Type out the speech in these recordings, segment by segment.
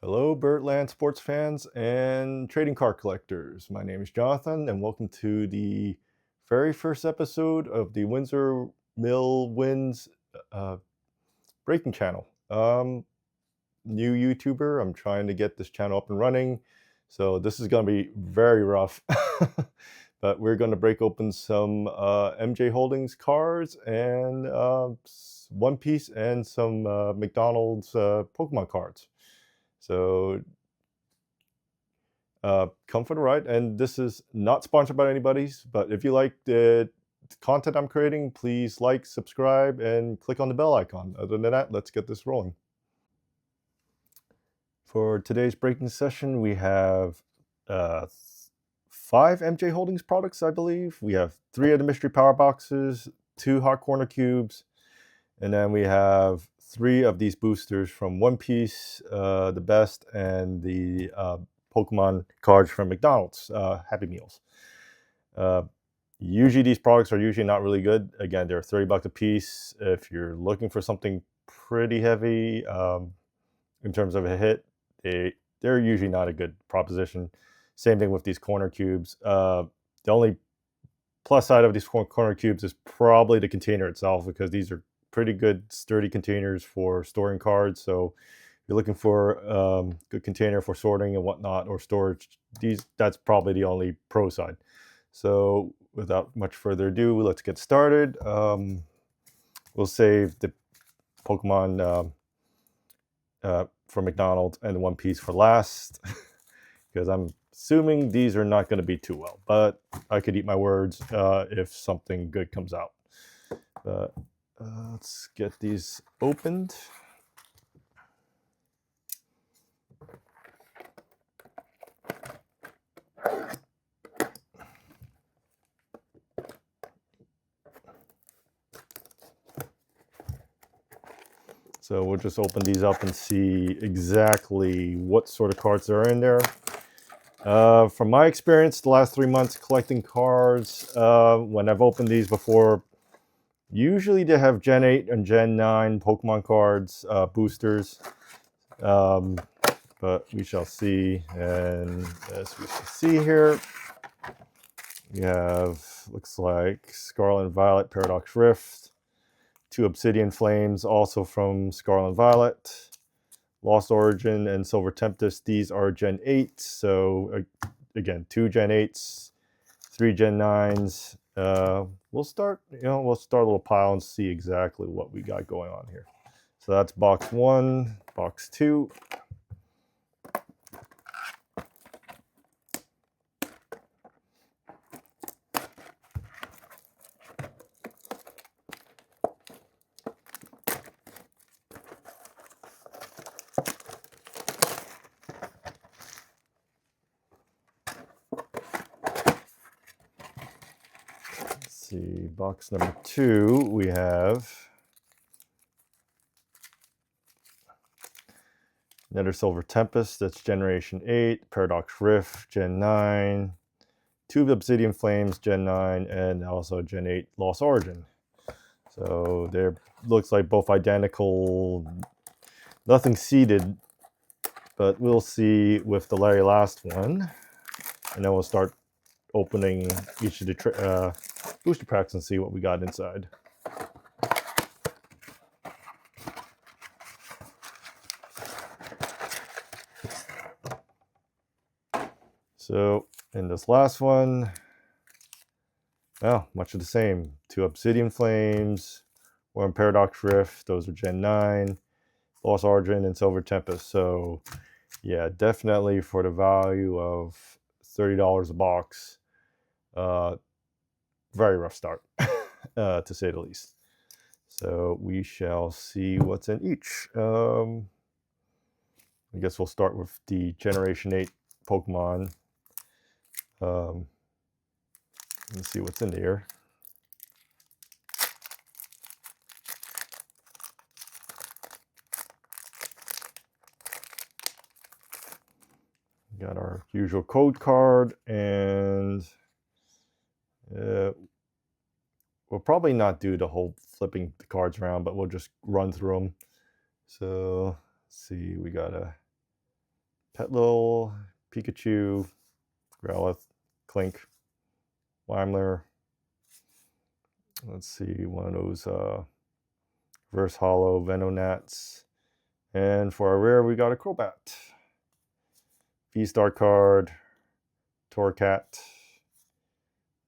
Hello, Birdland sports fans and trading card collectors. My name is Jonathan, and welcome to the very first episode of the Windsor Mill Wins uh, Breaking Channel. New YouTuber. I'm trying to get this channel up and running, so this is going to be very rough. But we're going to break open some MJ Holdings cards and One Piece and some McDonald's Pokemon cards. So come for the ride. And this is not sponsored by anybody's, but if you like the content I'm creating, please like, subscribe, and click on the bell icon. Other than that, let's get this rolling. For today's breaking session, we have 5 MJ Holdings products, I believe. We have 3 of the mystery power boxes, 2 hot corner cubes, and then we have 3 of these boosters from One Piece, the best, and the Pokemon cards from McDonald's, Happy Meals. Usually these products are usually not really good. Again, they're $30 a piece. If you're looking for something pretty heavy in terms of a hit, they're usually not a good proposition. Same thing with these corner cubes. The only plus side of these corner cubes is probably the container itself, because these are pretty good sturdy containers for storing cards. So if you're looking for good container for sorting and whatnot, or storage, that's probably the only pro side. So without much further ado, let's get started. We'll save the Pokemon from McDonald's and the One Piece for last, because I'm assuming these are not going to be too well, but I could eat my words if something good comes out. Let's get these opened. So we'll just open these up and see exactly what sort of cards are in there. From my experience, the last 3 months collecting cards, when I've opened these before, usually they have Gen 8 and Gen 9 Pokemon cards, boosters. But we shall see. And as we can see here, we have, looks like, Scarlet and Violet Paradox Rift, 2 Obsidian Flames, also from Scarlet and Violet, Lost Origin, and Silver Tempest. These are Gen 8, so again, 2 Gen 8s, 3 Gen 9s. We'll start a little pile and see exactly what we got going on here. So that's box 1, box 2. See, box number 2, we have another Silver Tempest, that's Generation 8, Paradox Rift, Gen 9, 2 Obsidian Flames, Gen 9, and also Gen 8 Lost Origin. So they're, looks like both identical, nothing seeded, but we'll see with the very last one. And then we'll start opening each of the booster packs and see what we got inside. So in this last one, well, much of the same. 2 Obsidian Flames, 1 Paradox Rift, those are Gen 9, Lost Origin, and Silver Tempest. So yeah, definitely for the value of $30 a box, very rough start, to say the least. So we shall see what's in each. I guess we'll start with the Generation 8 Pokemon. Let's see what's in here. Got our usual code card, and we'll probably not do the whole flipping the cards around, but we'll just run through them. So let's see, we got a Petlil, Pikachu, Growlithe, Clink, Weimler. Let's see, one of those Reverse Hollow Venonats. And for our rare, we got a Crobat. V-Star card, Torcat,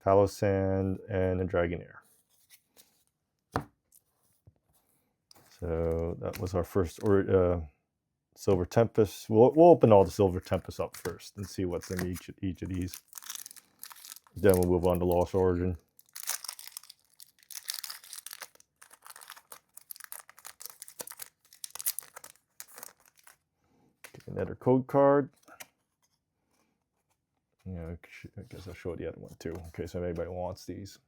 Palossand, and a Dragonair. So that was our first Silver Tempest. We'll open all the Silver Tempests up first and see what's in each of these. Then we'll move on to Lost Origin. Another code card. Yeah, I guess I'll show the other one too, in case anybody wants these.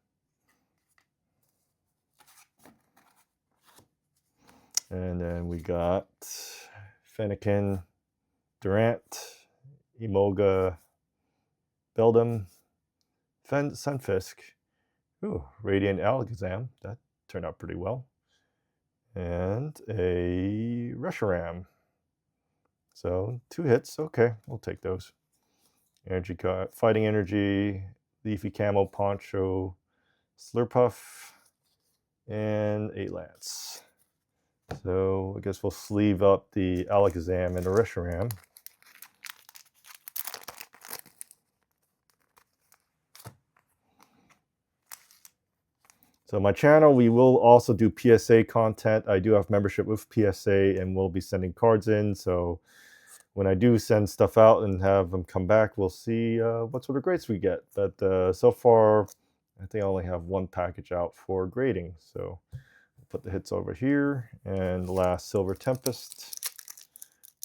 And then we got Fennekin, Durant, Emolga, Beldum, Sunfisk, ooh, Radiant Alakazam, that turned out pretty well, and a Reshiram. So 2 hits, okay, we'll take those. Energy card, Fighting Energy, Leafy Camo, Poncho, Slurpuff, and a Lance. So I guess we'll sleeve up the Alakazam and the Reshiram. So my channel, we will also do PSA content. I do have membership with PSA and we'll be sending cards in. So when I do send stuff out and have them come back, we'll see what sort of grades we get. But so far, I think I only have 1 package out for grading. So I'll put the hits over here. And the last Silver Tempest,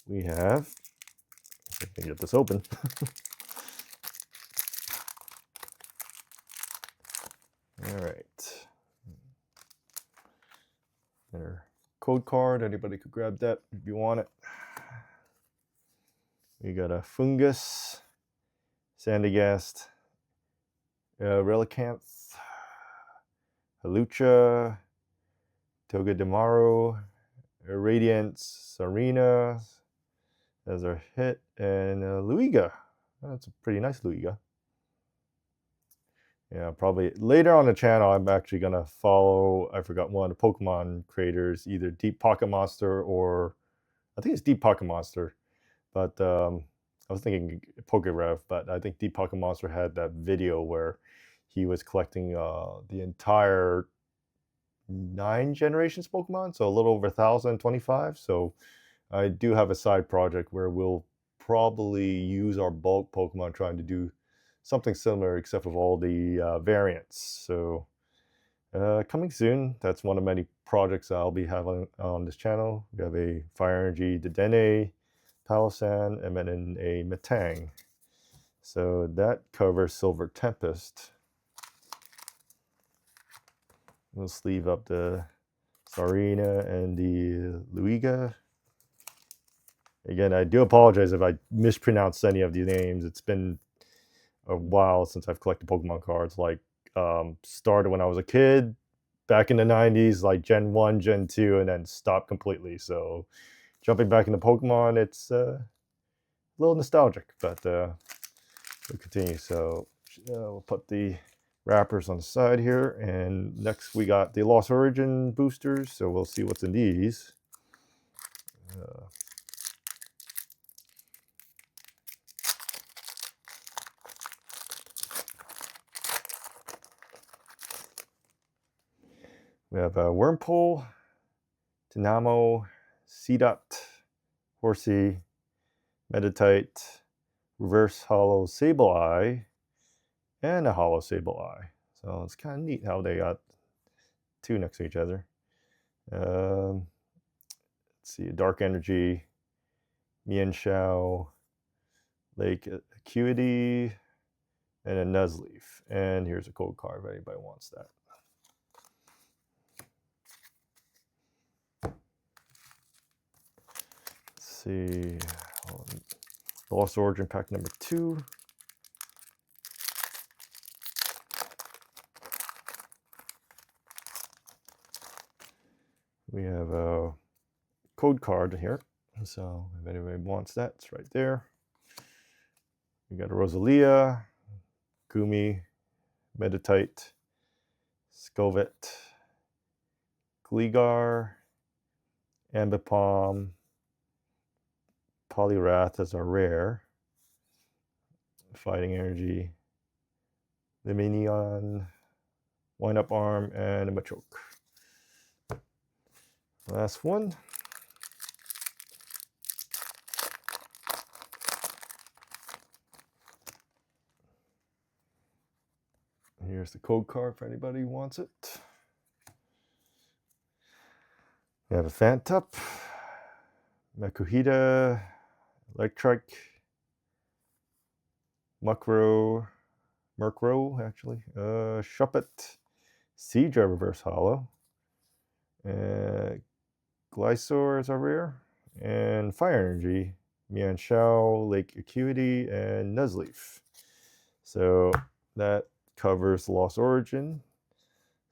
we have, if I can get this open. All right. Their code card, anybody could grab that if you want it. We got a Fungus, Sandygast, Relicanth, Halucha, Togedemaru, Radiance, Sarina as our hit, and Luigia. That's a pretty nice Luigia. Yeah, probably later on the channel, I'm actually going to follow, I forgot, one of the Pokemon creators, either Deep Pocket Monster or, I think it's Deep Pocket Monster. But I was thinking Pokerev, but I think Deep Pocket Monster had that video where he was collecting the entire 9 generations Pokemon, so a little over 1,025. So I do have a side project where we'll probably use our bulk Pokemon trying to do something similar, except with all the variants. So coming soon. That's one of many projects I'll be having on this channel. We have a Fire Energy Dedenne, Palossand, and then a Metang. So that covers Silver Tempest. We'll sleeve up the Sarina and the Luigia. Again, I do apologize if I mispronounced any of these names. It's been a while since I've collected Pokemon cards. Like, started when I was a kid, back in the 90s, like Gen 1, Gen 2, and then stopped completely. So jumping back into Pokemon, it's a little nostalgic, but we'll continue. So we'll put the wrappers on the side here, and next we got the Lost Origin boosters, so we'll see what's in these. We have Wurmple, Dynamo, Seedot, Horsey, Meditite, Reverse Hollow Sableye, and a Hollow Sableye. So it's kind of neat how they got 2 next to each other. Let's see, Dark Energy, Mienshao, Lake Acuity, and a Nuzleaf. And here's a code card if anybody wants that. Let's see, Lost Origin pack number 2. We have a code card here. So if anybody wants that, it's right there. We got a Rosalia, Gumi, Meditite, Scovet, Gligar, Ambipom, Poliwrath as our rare, Fighting Energy, Liminion, Wind Up Arm, and a Machoke. Last one. Here's the code card for anybody who wants it. We have a Fantup, Makuhita, Electric, Murkrow actually, Shuppet, Seadra Reverse Hollow, Glysaur is our rare, and Fire Energy, Mienshao, Lake Acuity, and Nuzleaf. So that covers the Lost Origin.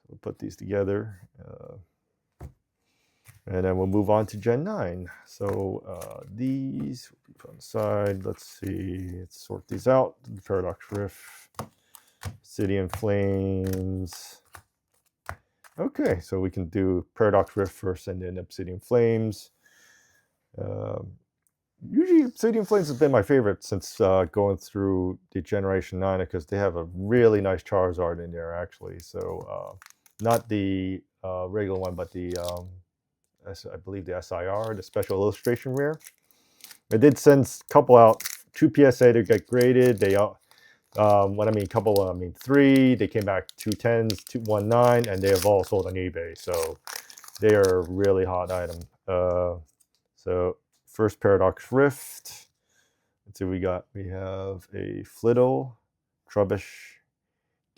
We'll put these together. And then we'll move on to Gen 9. So these will be put on the side. Let's see. Let's sort these out. The Paradox Rift, Obsidian Flames. Okay, so we can do Paradox Rift first and then Obsidian Flames. Usually Obsidian Flames has been my favorite since going through the Generation 9 because they have a really nice Charizard in there actually. So not the regular one, but the I believe the SIR, the Special Illustration Rare. I did send a couple out, 2 PSA to get graded. They when I mean couple, I mean 3. They came back 2 10s, 2 1 9, and they have all sold on eBay. So they are a really hot item. So first Paradox Rift. Let's see what we got. We have a Flittle, Trubbish,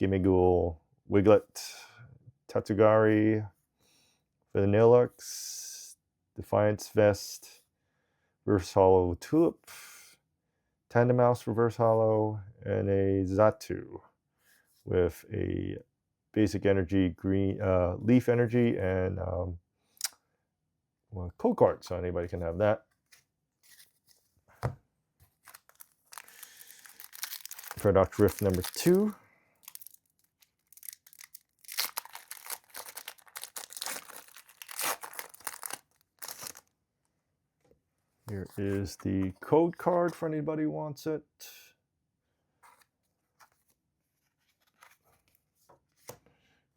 Gimmighoul, Wiglet, Tatsugari, Vanillux, Defiance Vest, Reverse Hollow Tulip, Tandemaus Reverse Hollow, and a Xatu with a basic energy, green leaf energy, and well, code card, so anybody can have that. Paradox Rift number 2. Here is the code card for anybody who wants it.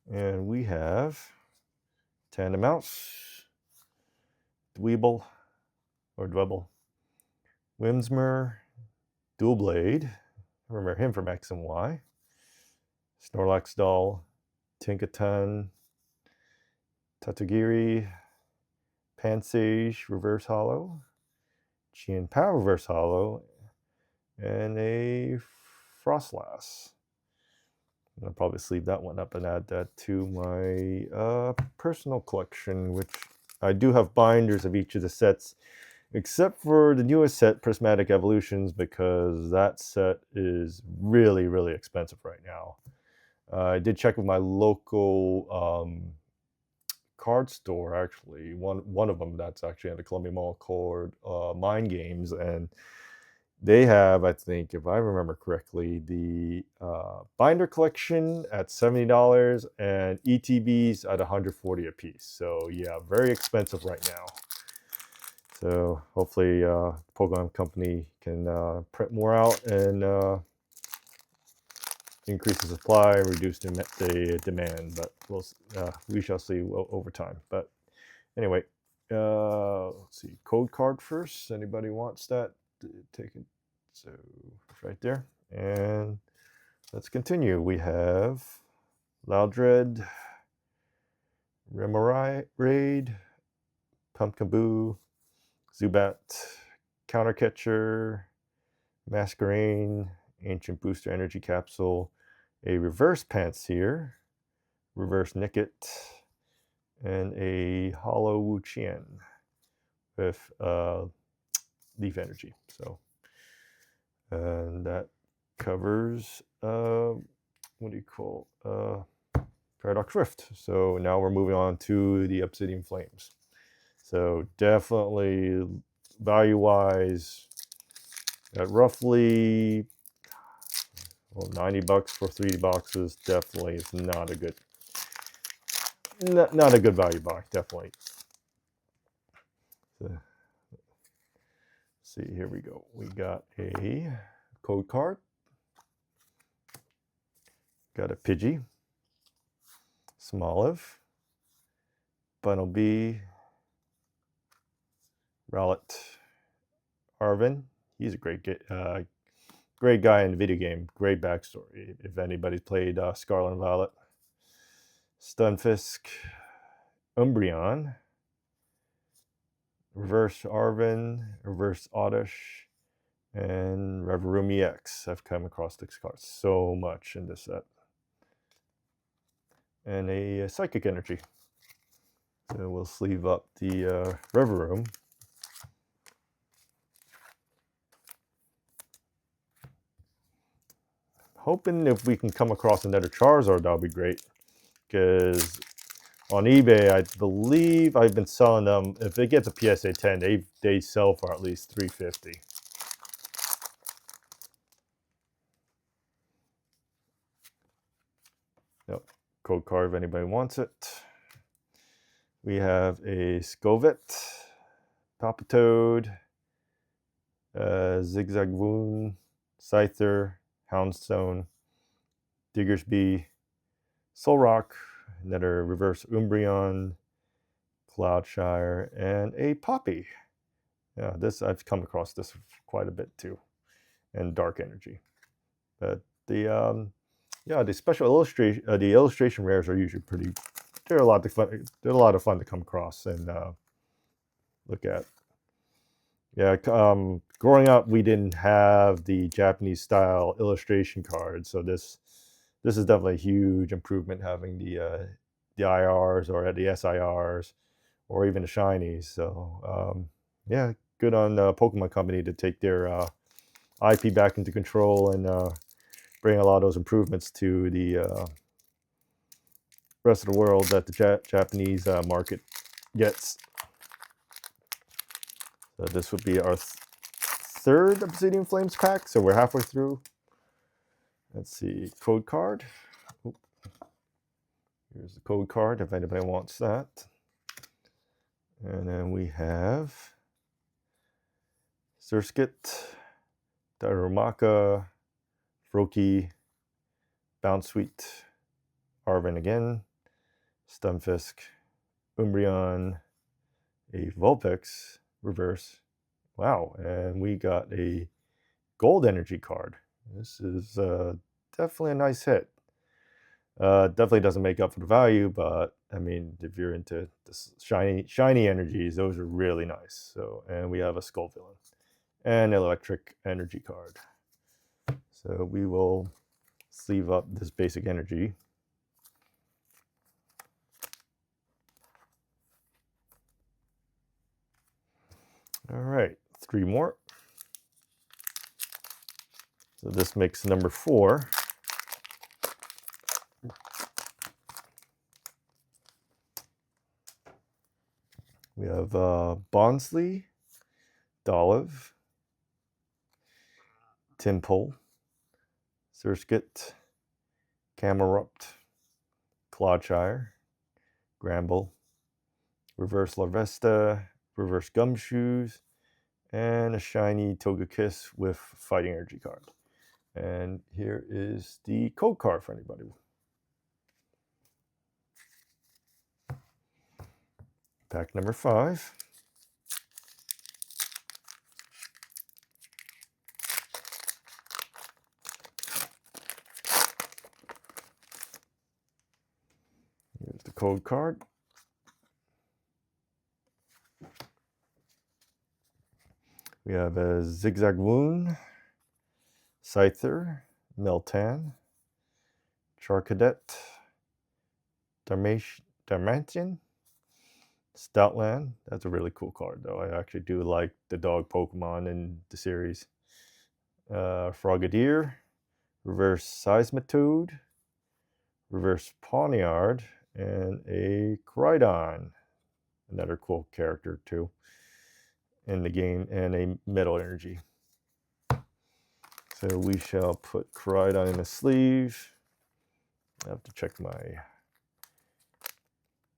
And we have Tandemaus, Dwebble, Whimsmer, Dual Blade. I remember him from X and Y. Snorlax Doll, Tinkaton, Tatugiri, Pansage Reverse Hollow, Chien-Pao Reverse Hollow, and a Frostlass. I'll probably sleeve that one up and add that to my personal collection, which I do have binders of each of the sets, except for the newest set, Prismatic Evolutions, because that set is really, really expensive right now. I did check with my local card store, actually, one of them that's actually at the Columbia Mall called Mind Games, and they have, I think, if I remember correctly, the binder collection at $70 and ETBs at $140 a piece. So yeah, very expensive right now. So hopefully Pokemon Company can print more out and increase the supply, reduce the demand. But we shall see over time. But anyway, let's see, code card first. Anybody wants that? Take it. So it's right there. And let's continue. We have Loudred, Remoraid, Pumpkaboo, Zubat, Countercatcher, Masquerain, Ancient Booster Energy Capsule, a Reverse Pansear, Reverse Nickit, and a Hollow Wuqian with Leaf Energy. So, and that covers what do you call Paradox Rift. So now we're moving on to the Obsidian Flames. So definitely value-wise, at roughly, well, $90 for 3 boxes. Definitely is not a good, not a good value buy. Definitely. So, see, here we go. We got a code card. Got a Pidgey, Smoliv, Bunnelby, Rowlet, Arvin. He's a great guy in the video game. Great backstory. If anybody's played Scarlet and Violet. Stunfisk, Umbreon, Reverse Arvin, Reverse Oddish, and Reverum EX. I've come across this card so much in this set. And a Psychic Energy. So we'll sleeve up the Reverum. Hoping if we can come across another Charizard, that'll be great. Because on eBay, I believe I've been selling them. If it gets a PSA 10, they sell for at least $350. Yep. Code card if anybody wants it. We have a Scovet, Palpitoad, Zigzagoon, Scyther, Houndstone, Diggersby, Solrock, another Reverse Umbreon, Cloudshire, and a Poppy. Yeah, this I've come across this quite a bit too, and Dark Energy. But the special illustration, the illustration rares are usually pretty. They're a lot of fun. They're a lot of fun to come across and look at. Yeah, growing up, we didn't have the Japanese style illustration cards, so this is definitely a huge improvement having the IRs or the SIRs or even the shinies. So yeah, good on Pokemon Company to take their IP back into control and bring a lot of those improvements to the rest of the world that the Japanese market gets. So this would be our third Obsidian Flames pack, so we're halfway through. Let's see, code card. Oop. Here's the code card if anybody wants that. And then we have Surskit, Darumaka, Froakie, Bounsweet, Arvin again, Stunfisk, Umbreon, a Vulpix, reverse. Wow, and we got a Gold Energy card. This is definitely a nice hit. Definitely doesn't make up for the value, but I mean, if you're into this shiny energies, those are really nice. So, and we have a Skull Villain and Electric Energy card. So we will sleeve up this basic energy. All right, 3 more. So this makes number 4. We have Bonsly, Dolive, Timpole, Surskit, Camerupt, Cloudshire, Gramble, Reverse Larvesta, Reverse Gumshoes, and a shiny Togekiss with Fighting Energy card. And here is the code card for anybody. Pack number 5. Here's the code card. We have a Zigzagoon, Scyther, Meltan, Charcadet, Darmanian, Stoutland. That's a really cool card, though. I actually do like the dog Pokemon in the series. Frogadier, Reverse Seismitoad, Reverse Pawniard, and a Crydon. Another cool character, too. in the game and a metal energy. So we shall put Koraidon in the sleeve. I have to check my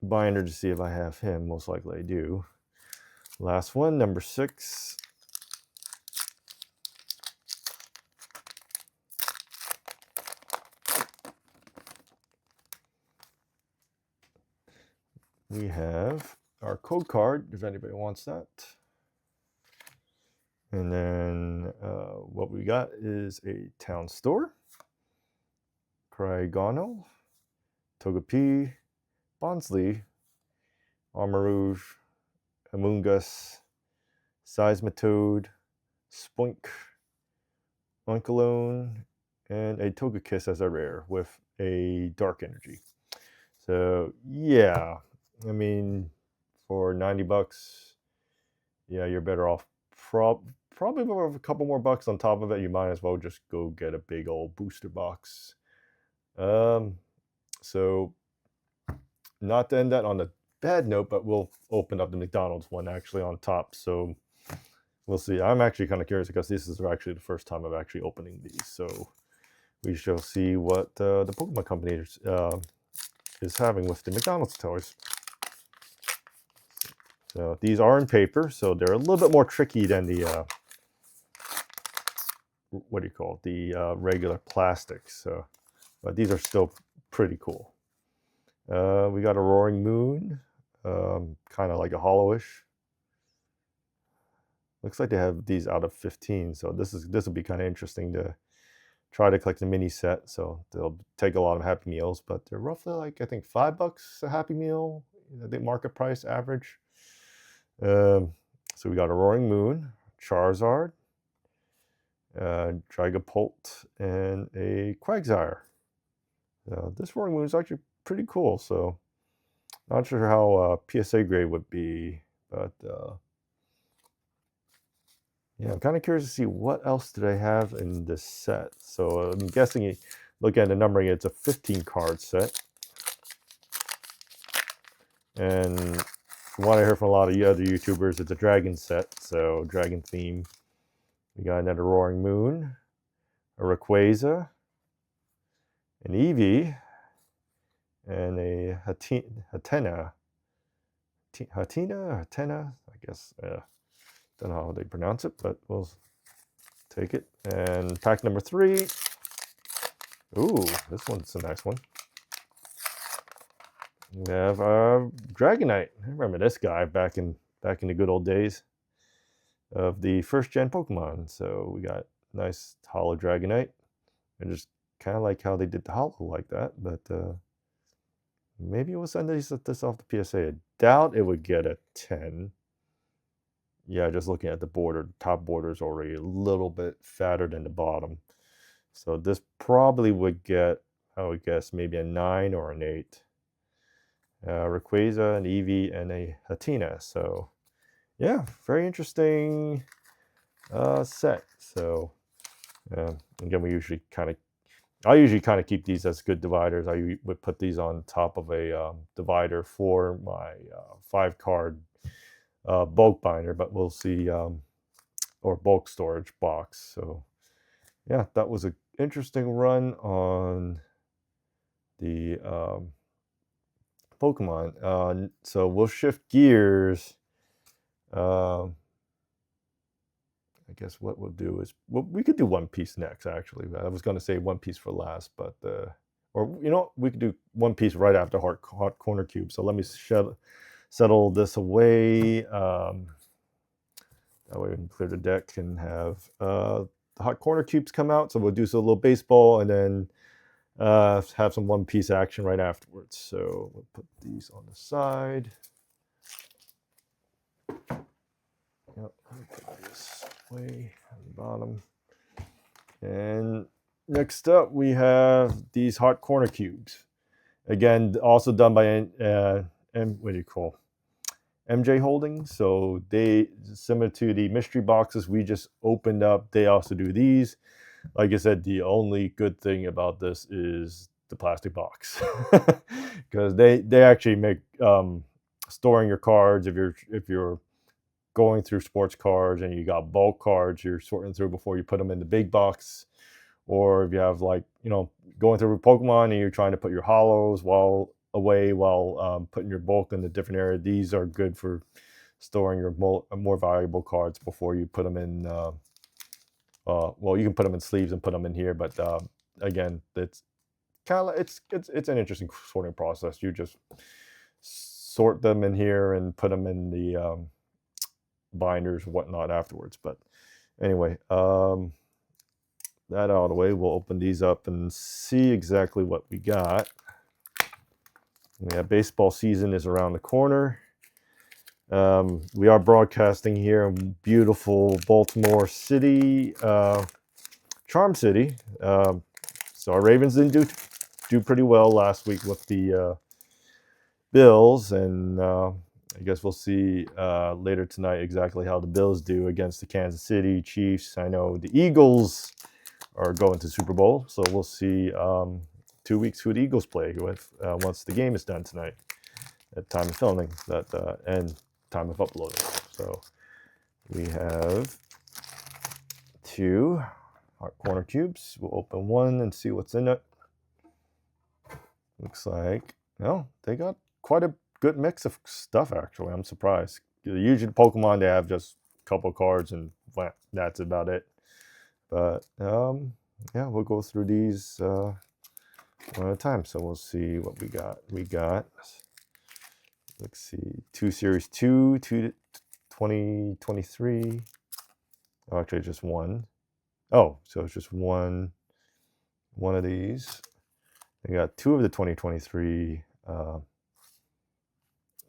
binder to see if I have him. Most likely I do. Last one, number 6. We have our code card, if anybody wants that. And then what we got is a town store, Craigono, Togepi, Bonsly, Armarouge, Amoonguss, Seismitoad, Spoink, Oinkologne, and a Togekiss as a rare with a dark energy. So yeah, I mean, for 90 bucks, yeah, you're better off. Probably with a couple more bucks on top of it, you might as well just go get a big old booster box. So not to end that on a bad note, but we'll open up the McDonald's one actually on top. So we'll see. I'm actually kind of curious because this is actually the first time I'm actually opening these. So we shall see what the Pokemon company is having with the McDonald's toys. So these are in paper, so they're a little bit more tricky than the what do you call it? The regular plastic. So, but these are still pretty cool. We got a Roaring Moon, kind of like a hollowish. Looks like they have these out of 15, so this will be kind of interesting to try to collect the mini set. So they'll take a lot of Happy Meals, but they're roughly like I think $5 a Happy Meal. I think market price average. So we got a Roaring Moon, Charizard, Dragapult, and a Quagsire. This Roaring Moon is actually pretty cool. So not sure how PSA grade would be, but yeah, I'm kind of curious to see what else do they have in this set. So I'm guessing, look at the numbering, it's a 15 card set. And from what I heard from a lot of other YouTubers, it's a dragon set, so dragon theme. We got another Roaring Moon, a Rayquaza, an Eevee, and a Hatena, I guess. Don't know how they pronounce it, but we'll take it. And pack number 3. Ooh, this one's a nice one. We have Dragonite. I remember this guy back in the good old days of the first gen Pokemon. So we got nice hollow Dragonite. I just kind of like how they did the hollow like that, but maybe we'll send this off the PSA. I doubt it would get a 10. Yeah, just looking at the border, the top border is already a little bit fatter than the bottom. So this probably would get, I would guess, maybe a 9 or an 8. Rayquaza, an Eevee, and a Hatena. So yeah, very interesting set. So again, I usually kind of keep these as good dividers. I would put these on top of a divider for my 5-card bulk binder, but we'll see, or bulk storage box. So yeah, that was an interesting run on the Pokemon. So we'll shift gears. I guess what we'll do is, well, we could do One Piece next, actually. I was going to say One Piece for last, but or you know, we could do One Piece right after Hot Corner Cube. So let me settle this away. That way we can clear the deck and have the Hot Corner Cubes come out. So we'll do a little baseball and then have some One Piece action right afterwards. So we'll put these on the side. Yep, let me put this way on the bottom. And next up, we have these Hot Corner Cubes. Again, also done by what do you call? MJ Holdings. So they, similar to the mystery boxes we just opened up, they also do these. Like I said, the only good thing about this is the plastic box, because they actually make storing your cards, if you're going through sports cards and you got bulk cards you're sorting through before you put them in the big box, or if you have like, going through Pokemon and you're trying to put your hollows while putting your bulk in a different area, these are good for storing your more valuable cards before you put them in. Well, you can put them in sleeves and put them in here, but again, it's kind of it's an interesting sorting process. You just sort them in here and put them in the binders and whatnot afterwards. But anyway, that out of the way, we'll open these up and see exactly what we got. Yeah, baseball season is around the corner. We are broadcasting here in beautiful Baltimore City, Charm City. So our Ravens didn't do pretty well last week with the Bills, and I guess we'll see later tonight exactly how the Bills do against the Kansas City Chiefs. I know the Eagles are going to Super Bowl, so we'll see 2 weeks who the Eagles play with once the game is done tonight at time of filming and time of uploading. So we have 2 Heart Corner cubes. We'll open one and see what's in it. Looks like, they got quite a good mix of stuff, actually. I'm surprised. Usually Pokemon, they have just a couple cards and that's about it. But yeah, we'll go through these one at a time. So we'll see what we got. We got, let's see, 2 Series 2, 2023. Oh, actually just one. Oh, so it's just one of these. We got 2 of the 2023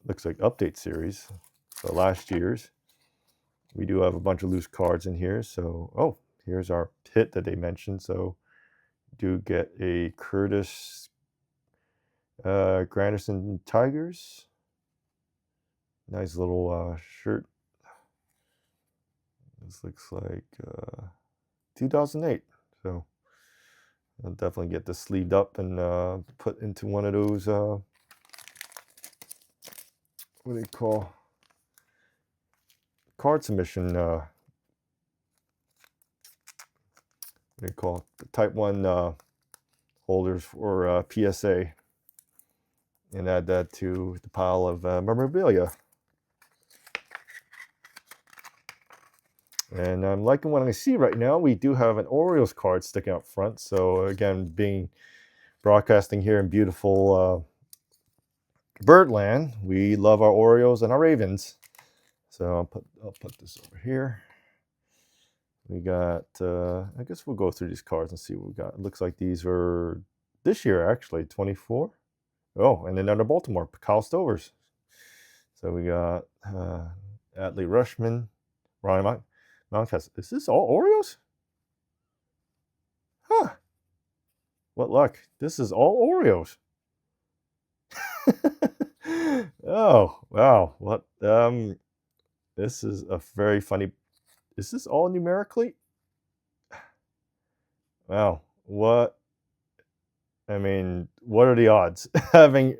looks like update series. So last year's. We do have a bunch of loose cards in here. So here's our hit that they mentioned. So do get a Curtis Granderson Tigers. Nice little shirt. This looks like 2008. So I'll definitely get this sleeved up and put into one of those, what do you call, card submission, what do you call it? The Type 1 holders for PSA, and add that to the pile of memorabilia. And I'm liking what I see right now. We do have an Orioles card sticking out front. So again, being broadcasting here in beautiful Birdland, we love our Orioles and our Ravens. So I'll put this over here. We got, I guess we'll go through these cards and see what we got. It looks like these are this year, actually, 24. Oh, and then under Baltimore, Kyle Stovers. So we got Adley Rushman, Ryan Mountcastle. Is this all Oreos? Huh. What luck. This is all Oreos. Oh, wow. What? This is a very funny. Is this all numerically? Wow. What? I mean, what are the odds? Having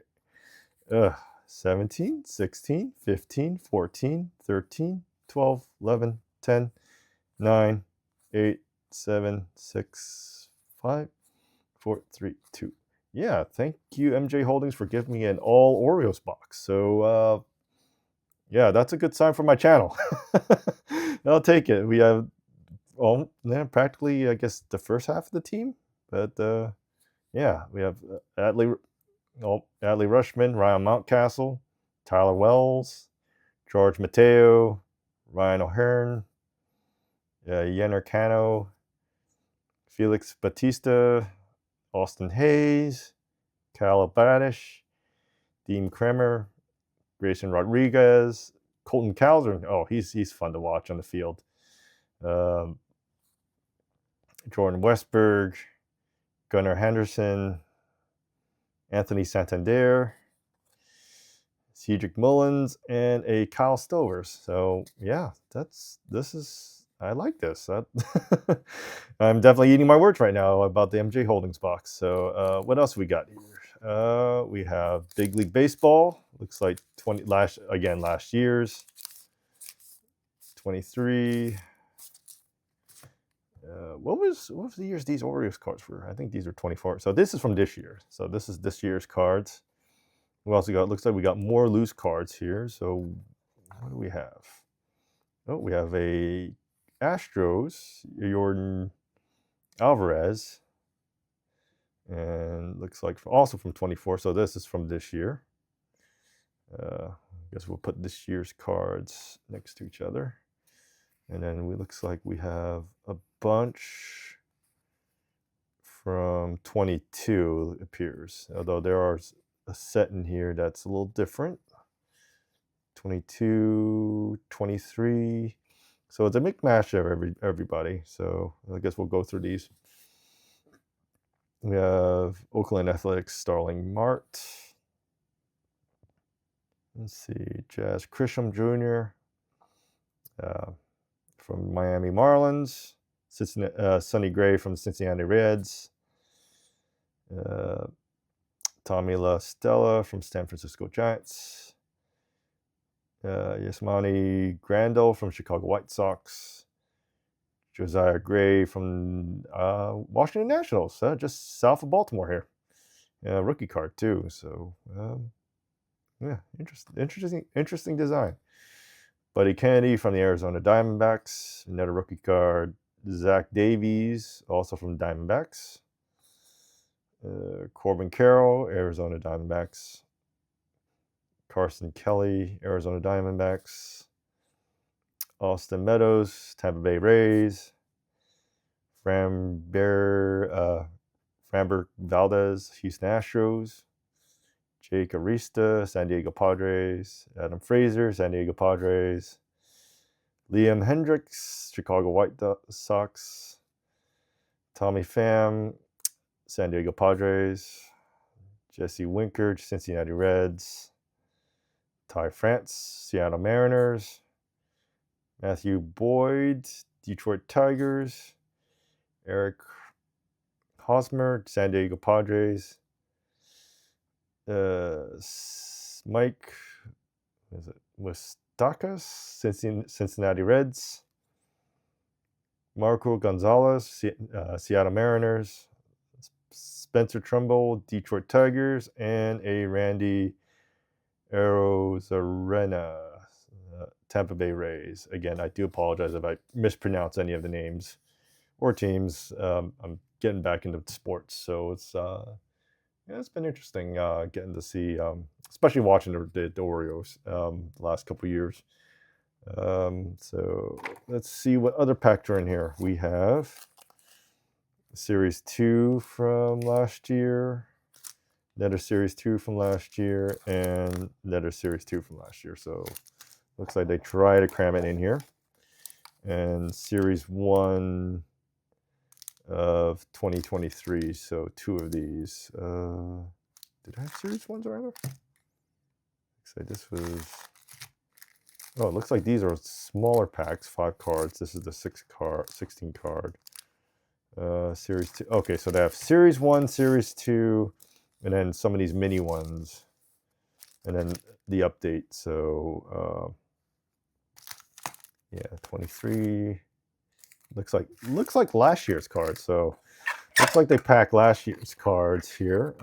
17, 16, 15, 14, 13, 12, 11, 10, 9, 8, 7, 6, 5, 4, 3, 2. Yeah, thank you, MJ Holdings, for giving me an all Oreos box. So, yeah, that's a good sign for my channel. I'll take it. We have, practically, I guess, the first half of the team. But, yeah, we have Adley Rushman, Ryan Mountcastle, Tyler Wells, George Mateo, Ryan O'Hearn, Yenner Cano, Felix Batista, Austin Hayes, Kyle Bradish, Dean Kremer, Grayson Rodriguez, Colton Cowser. Oh, he's fun to watch on the field. Jordan Westberg, Gunnar Henderson, Anthony Santander, Cedric Mullins, and a Kyle Stovers. So yeah, I like this. I'm definitely eating my words right now about the MJ Holdings box. So what else we got here? We have Big League Baseball. Looks like last year's. 23. What was the years these Oreos cards were? I think these are 24. So this is from this year. So this is this year's cards. We also got, looks like we got more loose cards here. So what do we have? Oh, we have a Astros, Jordan Alvarez. And looks like also from 24. So this is from this year. I guess we'll put this year's cards next to each other. And then it looks like we have a bunch from 22, it appears. Although there are a set in here that's a little different. 22, 23. So it's a mixed match of everybody. So I guess we'll go through these. We have Oakland Athletics, Starling Mart. Let's see, Jazz Grisham Jr. From Miami Marlins. Sonny Gray from the Cincinnati Reds. Tommy La Stella from San Francisco Giants. Yasmani Grandal from Chicago White Sox. Josiah Gray from Washington Nationals, just south of Baltimore here. Rookie card too. So yeah, interesting design. Buddy Kennedy from the Arizona Diamondbacks, another rookie card. Zach Davies, also from Diamondbacks. Corbin Carroll, Arizona Diamondbacks. Carson Kelly, Arizona Diamondbacks. Austin Meadows, Tampa Bay Rays. Framber Valdez, Houston Astros. Jake Arista, San Diego Padres. Adam Frazier, San Diego Padres. Liam Hendricks, Chicago White Sox. Tommy Pham, San Diego Padres. Jesse Winker, Cincinnati Reds. Ty France, Seattle Mariners. Matthew Boyd, Detroit Tigers. Eric Hosmer, San Diego Padres. Mike Moustakas, Cincinnati Reds. Marco Gonzalez, Seattle Mariners. Spencer Trimble, Detroit Tigers, and a Randy Arozarena, Tampa Bay Rays. Again, I do apologize if I mispronounce any of the names or teams. I'm getting back into sports, so it's been interesting getting to see, especially watching the Orioles the last couple years. So let's see what other packs are in here. We have Series 2 from last year, another Series 2 from last year, and another Series 2 from last year. So looks like they try to cram it in here. And Series 1 of 2023, so 2 of these. Did I have Series 1s around? Looks like this was... Oh, it looks like these are smaller packs, 5 cards. This is the 16 card. Series 2. Okay, so they have Series 1, Series 2, and then some of these mini ones. And then the update. So, yeah, 23. Looks like last year's cards. So, looks like they packed last year's cards here.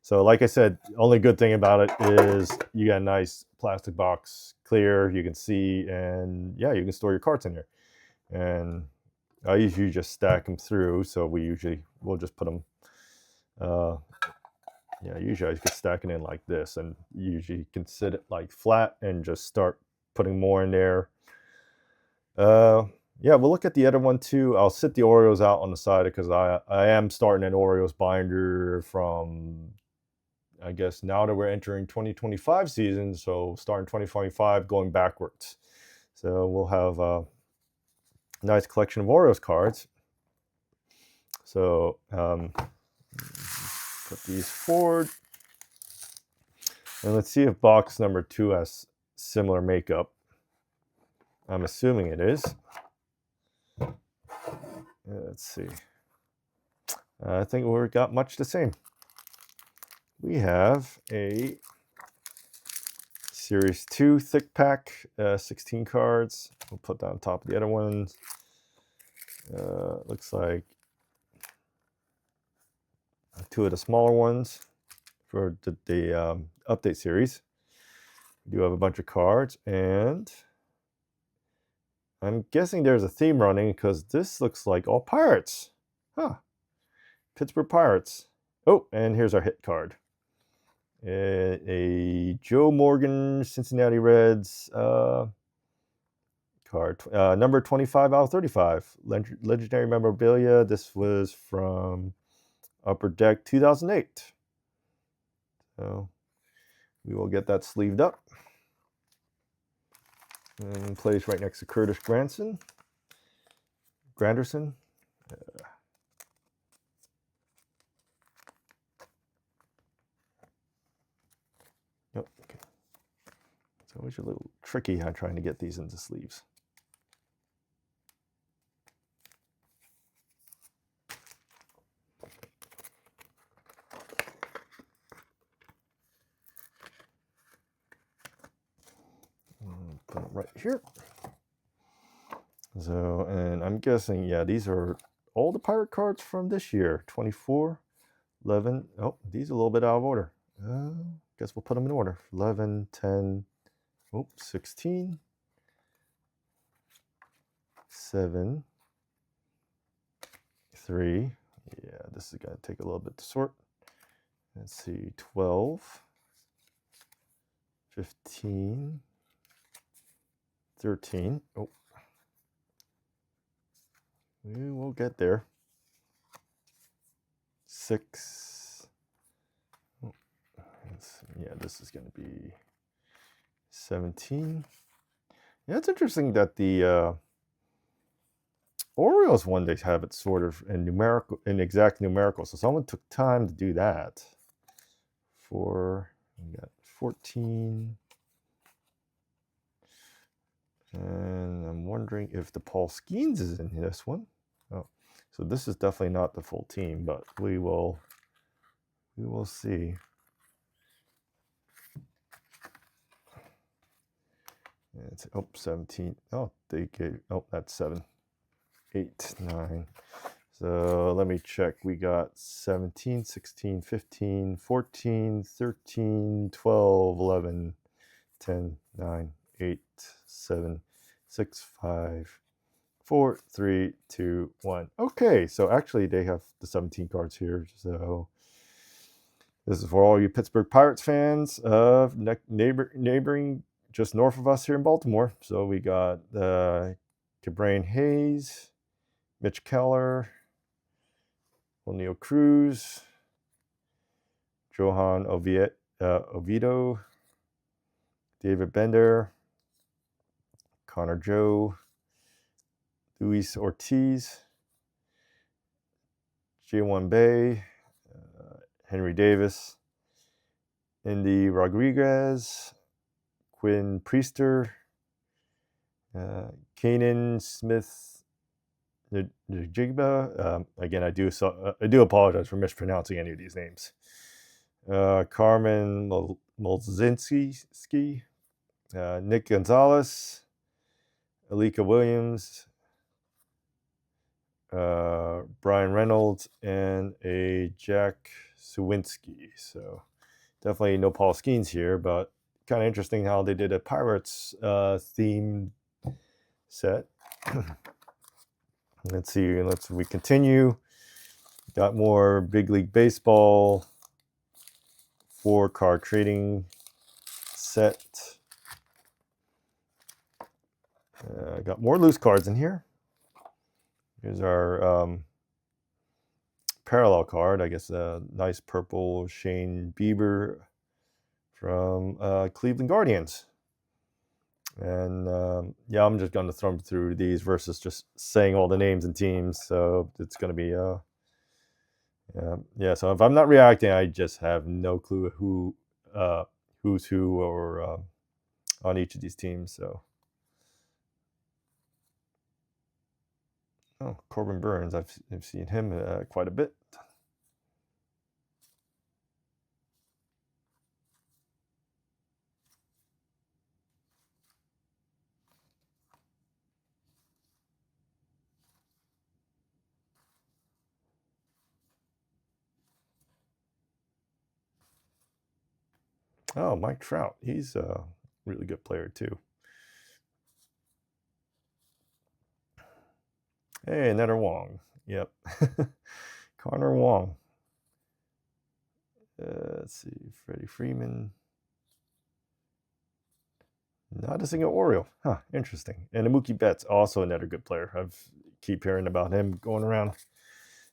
So like I said, the only good thing about it is you got a nice plastic box, clear, you can see, and yeah, you can store your cards in here. And I usually just stack them through, so we'll just put them, yeah, usually I just stack it in like this, and usually you can sit it like flat and just start putting more in there. Yeah, we'll look at the other one too. I'll sit the Oreos out on the side because I am starting an Oreos binder from, I guess, now that we're entering 2025 season, so starting 2025 going backwards. So we'll have a nice collection of Oreos cards. So put these forward. And let's see if box number 2 has similar makeup. I'm assuming it is. Let's see. I think we've got much the same. We have a Series 2 thick pack, 16 cards. We'll put that on top of the other ones. Looks like 2 of the smaller ones for the update series. We do have a bunch of cards, and I'm guessing there's a theme running because this looks like all Pirates. Huh. Pittsburgh Pirates. Oh, and here's our hit card. A Joe Morgan Cincinnati Reds card. Number 25 out of 35. Legendary memorabilia. This was from Upper Deck 2008. So we will get that sleeved up. And plays right next to Curtis Granderson. Oh, okay. It's always a little tricky trying to get these into sleeves. Put it right here. So, and I'm guessing, yeah, these are all the pirate cards from this year. 24, 11. Oh, these are a little bit out of order. Guess we'll put them in order. 11, 10, 16, 7, 3. Yeah, this is going to take a little bit to sort. Let's see, 12, 15, 13. Oh, we will get there. 6. Oh, yeah, this is going to be 17. Yeah, it's interesting that the Orioles one, they have it sorted in exact numerical. So someone took time to do that. We got 14. And I'm wondering if the Paul Skeens is in this one. Oh, so this is definitely not the full team, but we will see. It's 17. Oh, they gave, that's 7, 8, 9. So let me check. We got 17, 16, 15, 14, 13, 12, 11, 10, 9, 8, 7, 6, 5, 4, 3, 2, 1. Okay, so actually they have the 17 cards here. So this is for all you Pittsburgh Pirates fans of neighboring just north of us here in Baltimore. So we got Cabrain Hayes, Mitch Keller, O'Neill Cruz, Johan Oviedo, David Bender, Connor Joe, Luis Ortiz, J1 Bay, Henry Davis, Indy Rodriguez, Quinn Priester, Kanan Smith Njigba. Again, I do apologize for mispronouncing any of these names. Carmen Molzinski, Nick Gonzalez, Alika Williams, Brian Reynolds, and a Jack Sawinski. So definitely no Paul Skeens here, but kind of interesting how they did a Pirates theme set. Let's see. We continue. Got more Big League Baseball 4-card trading set. Got more loose cards in here. Here's our parallel card. I guess a nice purple Shane Bieber from Cleveland Guardians. And yeah, I'm just going to throw them through these versus just saying all the names and teams. So it's going to be yeah. So if I'm not reacting, I just have no clue who's who or on each of these teams. So Corbin Burns, I've seen him quite a bit. Oh, Mike Trout. He's a really good player too. Hey, another Wong. Yep. Connor Wong. Let's see. Freddie Freeman. Not a single Oriole. Huh, interesting. And Mookie Betts, also another good player. I've keep hearing about him going around.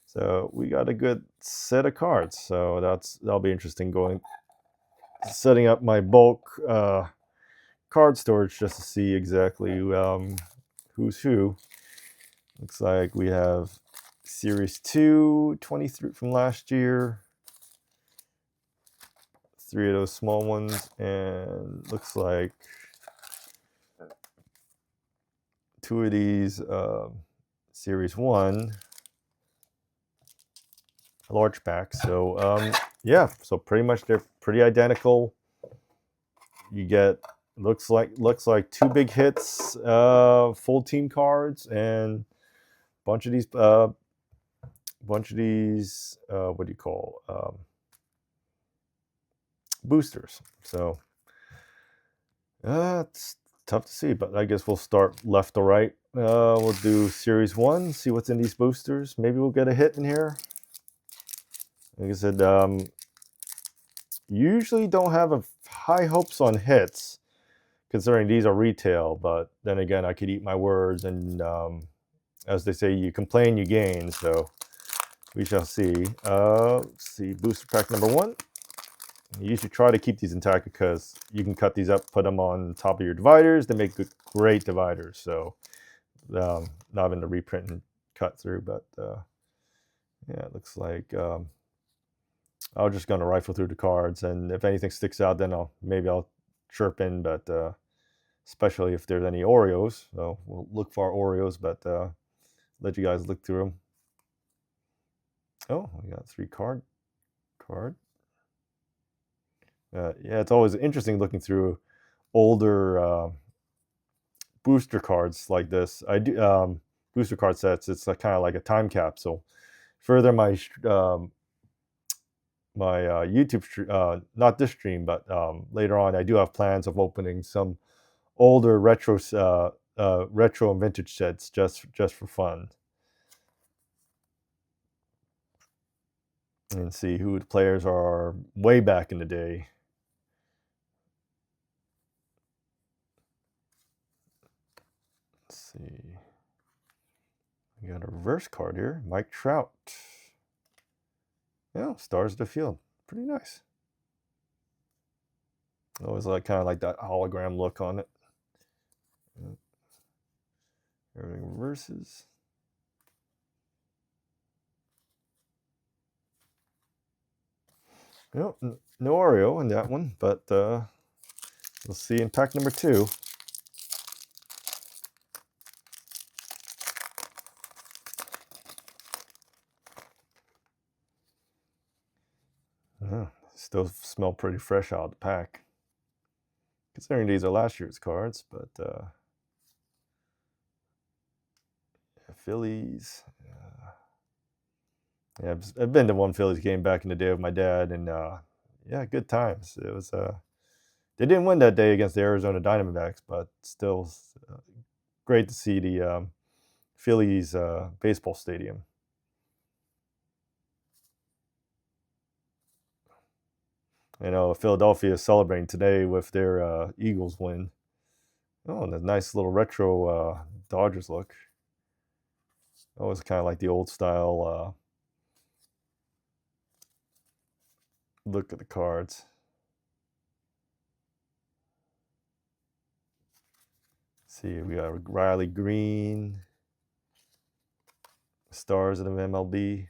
So we got a good set of cards. So that'll be interesting setting up my bulk card storage just to see exactly who's who. Looks like we have Series 2, 23 from last year. 3 of those small ones, and looks like 2 of these Series 1 large packs. So yeah, so pretty much they're pretty identical. You get looks like 2 big hits, full team cards, and bunch of these what do you call boosters. So it's tough to see, but I guess we'll start left to right. We'll do Series 1, see what's in these boosters. Maybe we'll get a hit in here. Like I said, usually don't have high hopes on hits, considering these are retail, but then again, I could eat my words, and as they say, you complain, you gain, so we shall see. Let's see, booster pack number 1. You should try to keep these intact because you can cut these up, put them on top of your dividers. They make great dividers. So not having to reprint and cut through, but yeah, it looks like I was just going to rifle through the cards, and if anything sticks out, then maybe I'll chirp in, but especially if there's any Oreos. So we'll look for our Oreos, but let you guys look through them. Oh, we got 3 card. Yeah, it's always interesting looking through older booster cards like this. I do booster card sets. It's kind of like a time capsule. Further, my YouTube not this stream, but later on, I do have plans of opening some older retro and vintage sets just for fun, and see who the players are way back in the day. Let's see. We got a reverse card here. Mike Trout. Yeah, Stars of the Field. Pretty nice. Always kind of like that hologram look on it. Everything reverses. Yep, no Oreo in that one, but we'll see in pack number 2. Still smell pretty fresh out of the pack, considering these are last year's cards, but yeah, Phillies. Yeah, I've been to one Phillies game back in the day with my dad, and yeah, good times. It was they didn't win that day against the Arizona Diamondbacks, but still great to see the Phillies baseball stadium. I know Philadelphia is celebrating today with their Eagles win. Oh, and a nice little retro Dodgers look. Always kind of like the old style look at the cards. Let's see, we got Riley Green, stars of the MLB.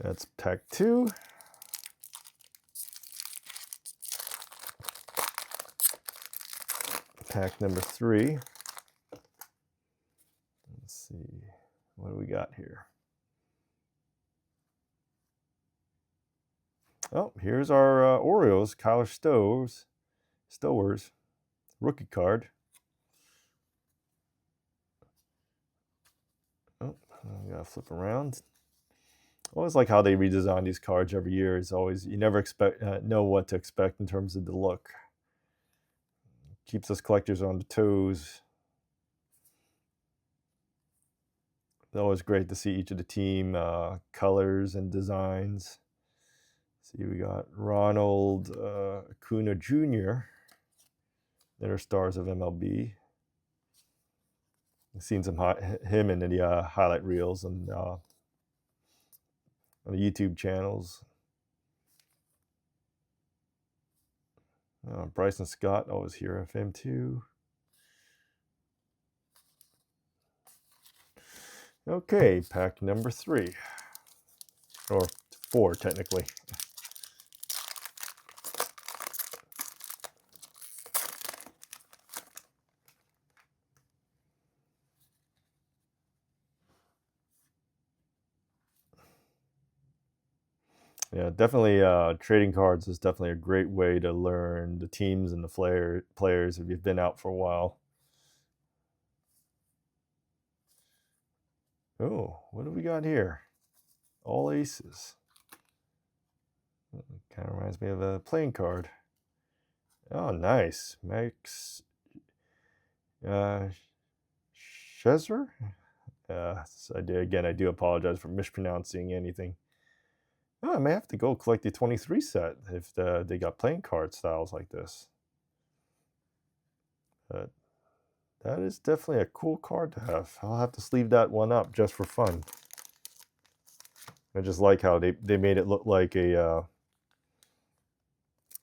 That's pack 2. Pack number 3. Let's see, what do we got here? Oh, here's our Orioles, Kyler Stowers, rookie card. I gotta flip around. Always like how they redesign these cards every year. It's always, you never know what to expect in terms of the look. Keeps us collectors on the toes. It's always great to see each of the team colors and designs. See, we got Ronald Acuna Jr. They're stars of MLB. I've seen him in the highlight reels and on the YouTube channels. Bryson Scott, always hear of him too. Okay, pack number 3. Or 4, technically. Yeah, definitely trading cards is definitely a great way to learn the teams and the players if you've been out for a while. Oh, what do we got here? All aces. Kind of reminds me of a playing card. Oh, nice. Max Scherzer? I do apologize for mispronouncing anything. Oh, I may have to go collect the 23 set if they got playing card styles like this. But that is definitely a cool card to have. I'll have to sleeve that one up just for fun. I just like how they made it look like a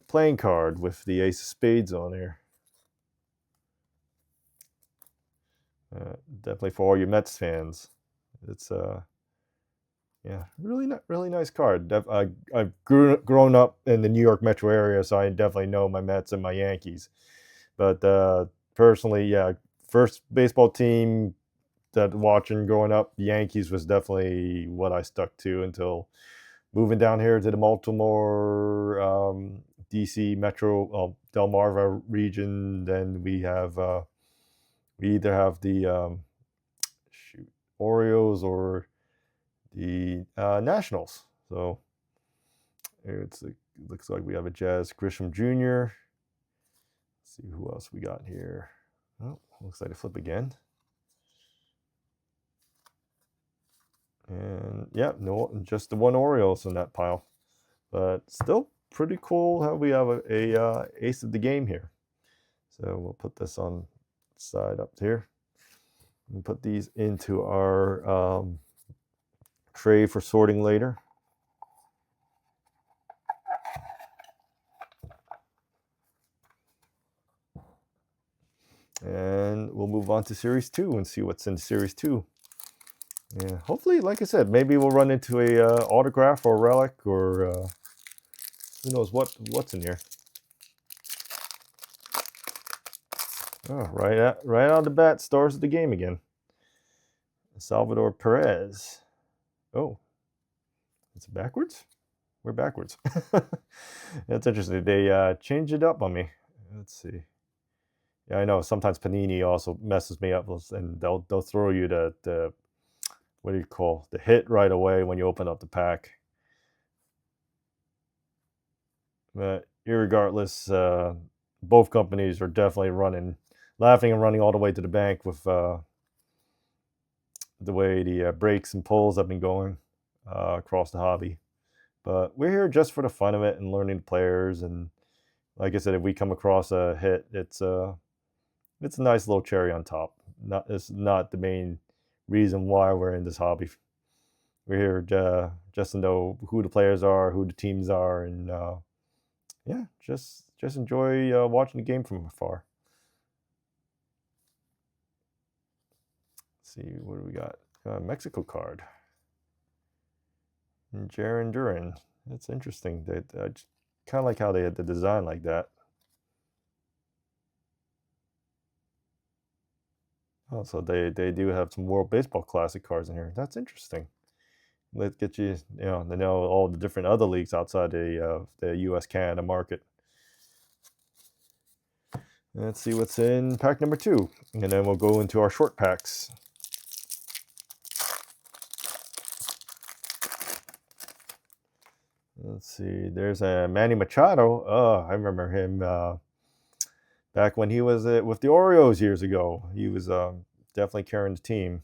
playing card with the ace of spades on there. Definitely for all your Mets fans. It's yeah, really nice card. I've grown up in the New York metro area, so I definitely know my Mets and my Yankees. But personally, yeah, first baseball team that watching growing up, the Yankees was definitely what I stuck to until moving down here to the Baltimore, DC metro, Delmarva region. Then we either have the Orioles or the Nationals. So it looks like we have a Jazz Grisham Jr. Let's see who else we got here. Oh, looks like a flip again. And yeah, no, just the one Orioles in that pile. But still pretty cool how we have a ace of the game here. So we'll put this on side up here and put these into our tray for sorting later. And we'll move on to Series 2 and see what's in Series 2. Yeah, hopefully, like I said, maybe we'll run into a autograph or relic or who knows what's in here. Oh, right out of the bat, stars of the game again. Salvador Perez. Oh, it's backwards? We're backwards. That's interesting. They changed it up on me. Let's see. Yeah, I know. Sometimes Panini also messes me up, and they'll throw you the what do you call the hit right away when you open up the pack. But irregardless, both companies are definitely laughing and running all the way to the bank with the way the breaks and pulls have been going across the hobby. But we're here just for the fun of it and learning the players. And like I said, if we come across a hit, it's a nice little cherry on top. It's not the main reason why we're in this hobby. We're here just to know who the players are, who the teams are, and yeah, just enjoy watching the game from afar. Let's see, what do we got? Mexico card. And Jaron Duran. That's interesting. I just kind of like how they had the design like that. Oh, so they do have some World Baseball Classic cards in here. That's interesting. Let's get you to know all the different other leagues outside the U.S. Canada market. Let's see what's in pack number 2, and then we'll go into our short packs. Let's see. There's a Manny Machado. Oh, I remember him back when he was with the Orioles years ago. He was definitely carrying the team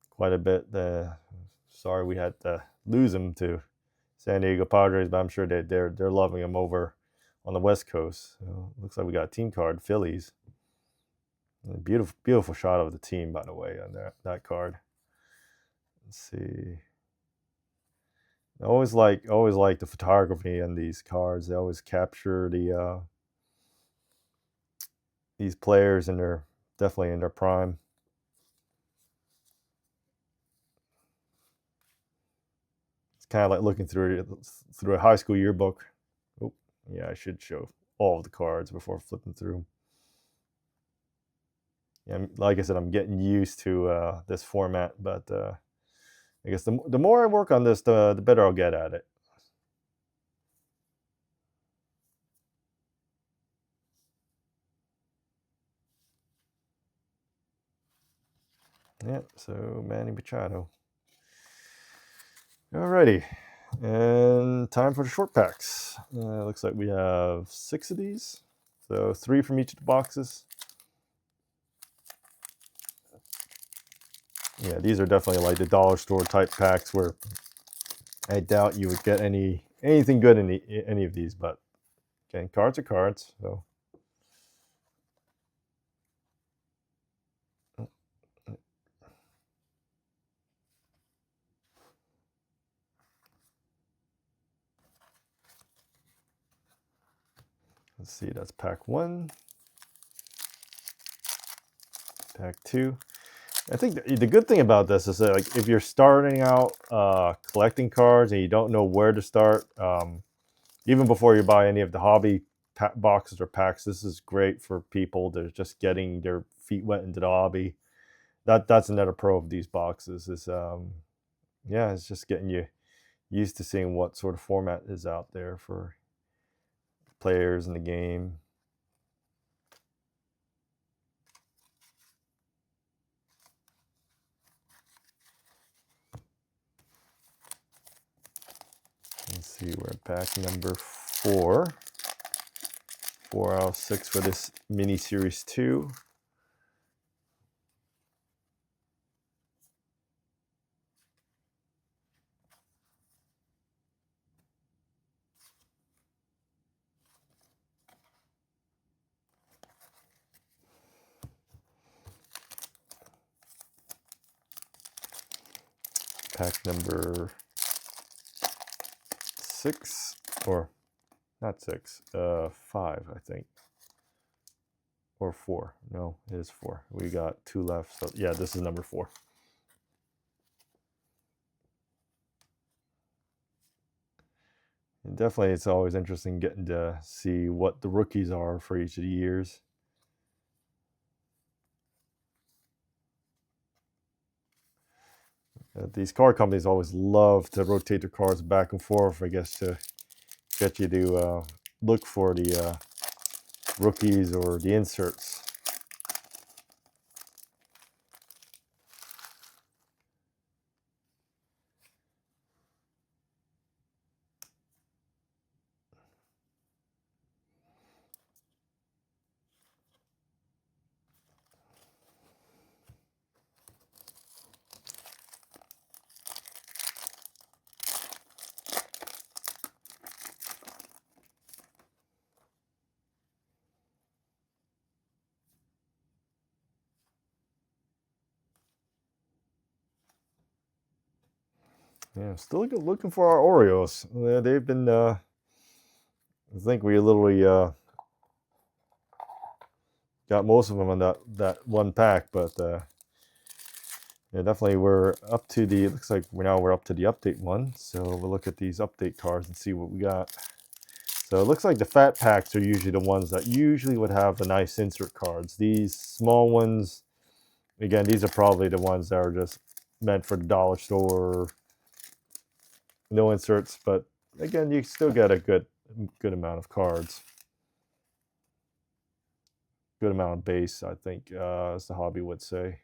quite a bit. Sorry we had to lose him to San Diego Padres, but I'm sure they're loving him over on the West Coast. So, looks like we got a team card, Phillies. A beautiful shot of the team, by the way, on that card. Let's see. I always like the photography on these cards. They always capture these players, and they're definitely in their prime. It's kind of like looking through a high school yearbook. Oh, yeah, I should show all of the cards before flipping through. Yeah, like I said, I'm getting used to this format, but I guess the more I work on this, the better I'll get at it. Yeah, so Manny Machado. Alrighty, and time for the short packs. Looks like we have 6 of these, so 3 from each of the boxes. Yeah, these are definitely like the dollar store type packs where I doubt you would get anything good in any of these, but again, cards are cards, so. Let's see, that's pack 1, pack 2. I think the good thing about this is that, like, if you're starting out collecting cards and you don't know where to start, even before you buy any of the hobby boxes or packs, this is great for people that are just getting their feet wet into the hobby. That's another pro of these boxes is, yeah, it's just getting you used to seeing what sort of format is out there for players in the game. Let's see, we're at pack number 4. 4 out of 6 for this mini series 2. Pack number 6, or not 6, 5, I think, or 4. No, it is 4. We got 2 left, so yeah, this is number 4. And definitely, it's always interesting getting to see what the rookies are for each of the years. These card companies always love to rotate their cards back and forth, I guess, to get you to look for the rookies or the inserts. Yeah, still looking for our Orioles. They've been, I think we literally got most of them on that one pack, but yeah, definitely we're up to the, looks like we're up to the update one. So we'll look at these update cards and see what we got. So it looks like the fat packs are usually the ones that usually would have the nice insert cards. These small ones, again, these are probably the ones that are just meant for the dollar store. No inserts, but again, you still get a good amount of cards. Good amount of base, I think, as the hobby would say.